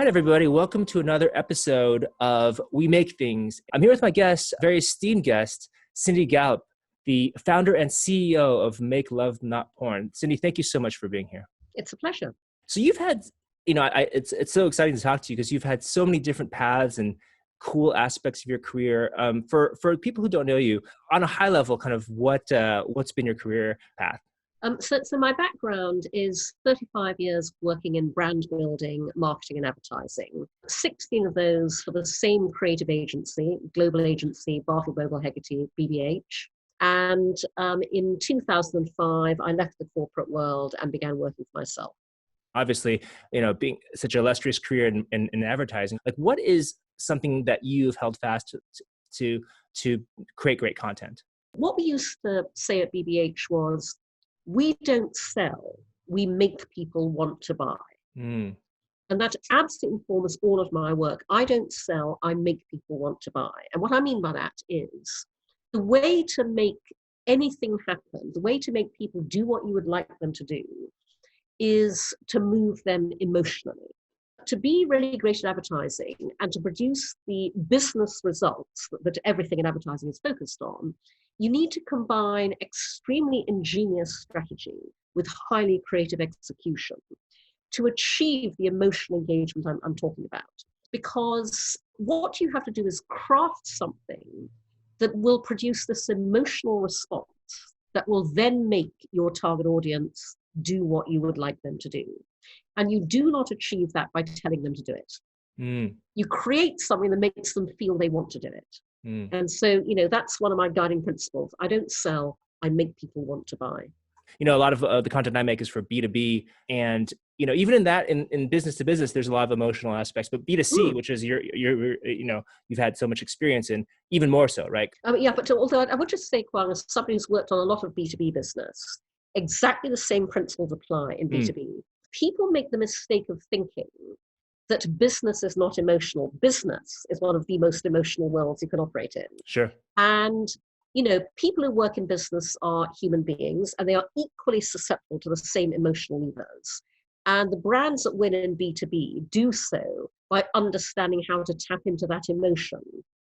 right, everybody. Welcome to another episode of We Make Things. I'm here with my guest, very esteemed guest, Cindy Gallop, the founder and CEO of Make Love Not Porn. Cindy, thank you so much for being here. It's a pleasure. So you've had, it's so exciting to talk to you because you've had so many different paths and cool aspects of your career. For people who don't know you, on a high level, kind of what's been your career path? So my background is 35 years working in brand building, marketing and advertising. 16 of those for the same creative agency, global agency, Bartle Bogle Hegarty, BBH. And in 2005, I left the corporate world and began working for myself. Obviously, being such an illustrious career in advertising, like what is something that you've held fast to create great content? What we used to say at BBH was, we don't sell, we make people want to buy. And that absolutely informs all of my work. I don't sell, I make people want to buy. And what I mean by that is the way to make anything happen, the way to make people do what you would like them to do is to move them emotionally. To be really great at advertising and to produce the business results that everything in advertising is focused on, you need to combine extremely ingenious strategy with highly creative execution to achieve the emotional engagement I'm talking about. Because what you have to do is craft something that will produce this emotional response that will then make your target audience do what you would like them to do. And you do not achieve that by telling them to do it. You create something that makes them feel they want to do it. And so, that's one of my guiding principles. I don't sell, I make people want to buy. A lot of the content I make is for B2B. And, even in that, in business to business, there's a lot of emotional aspects, but B2C, which is you've had so much experience in, even more so, right? But although I would just say, Kuang, as somebody who's worked on a lot of B2B business, exactly the same principles apply in B2B. People make the mistake of thinking that business is not emotional. Business is one of the most emotional worlds you can operate in. Sure. And, people who work in business are human beings and they are equally susceptible to the same emotional levers. And the brands that win in B2B do so by understanding how to tap into that emotion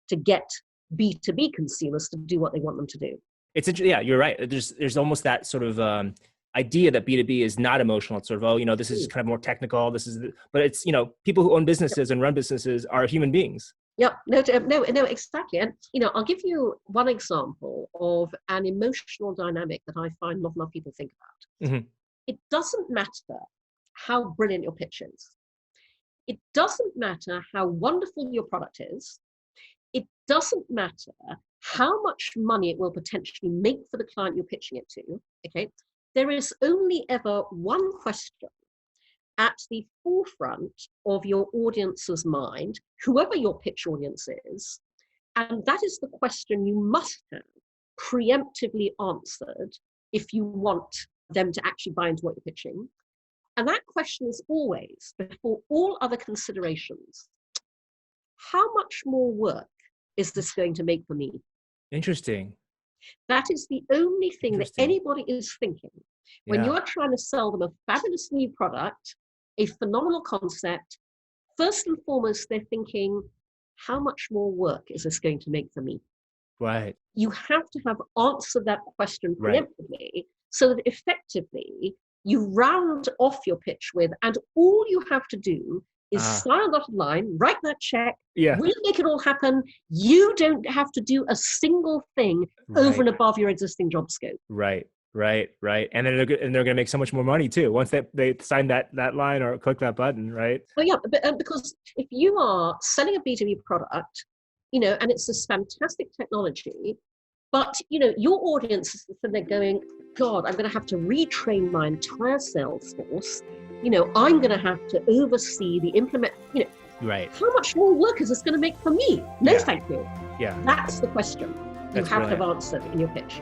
to get B2B consumers to do what they want them to do. It's interesting. Yeah, you're right. There's almost that sort of idea that B2B is not emotional. It's sort of, this is kind of more technical. But it's, people who own businesses and run businesses are human beings. Yep. No, exactly. And, I'll give you one example of an emotional dynamic that I find not enough people think about. It doesn't matter how brilliant your pitch is. It doesn't matter how wonderful your product is. It doesn't matter how much money it will potentially make for the client you're pitching it to. Okay. There is only ever one question at the forefront of your audience's mind, whoever your pitch audience is, and that is the question you must have preemptively answered if you want them to actually buy into what you're pitching. And that question is always, before all other considerations, how much more work is this going to make for me? Interesting. That is the only thing that anybody is thinking. When you're trying to sell them a fabulous new product, a phenomenal concept, first and foremost, they're thinking, how much more work is this going to make for me? Right. You have to have answered that question preemptively so that effectively you round off your pitch with, and all you have to do is sign a dotted line, write that check, we'll make it all happen. You don't have to do a single thing over and above your existing job scope. Right. And then they're going to make so much more money too, once they sign that line or click that button, right? Oh yeah, but because if you are selling a B2B product, and it's this fantastic technology, but, your audience is sitting there going, God, I'm going to have to retrain my entire sales force. I'm going to have to oversee the implement, Right. How much more work is this going to make for me? No, thank you. Yeah. That's the question you have to have answered in your pitch.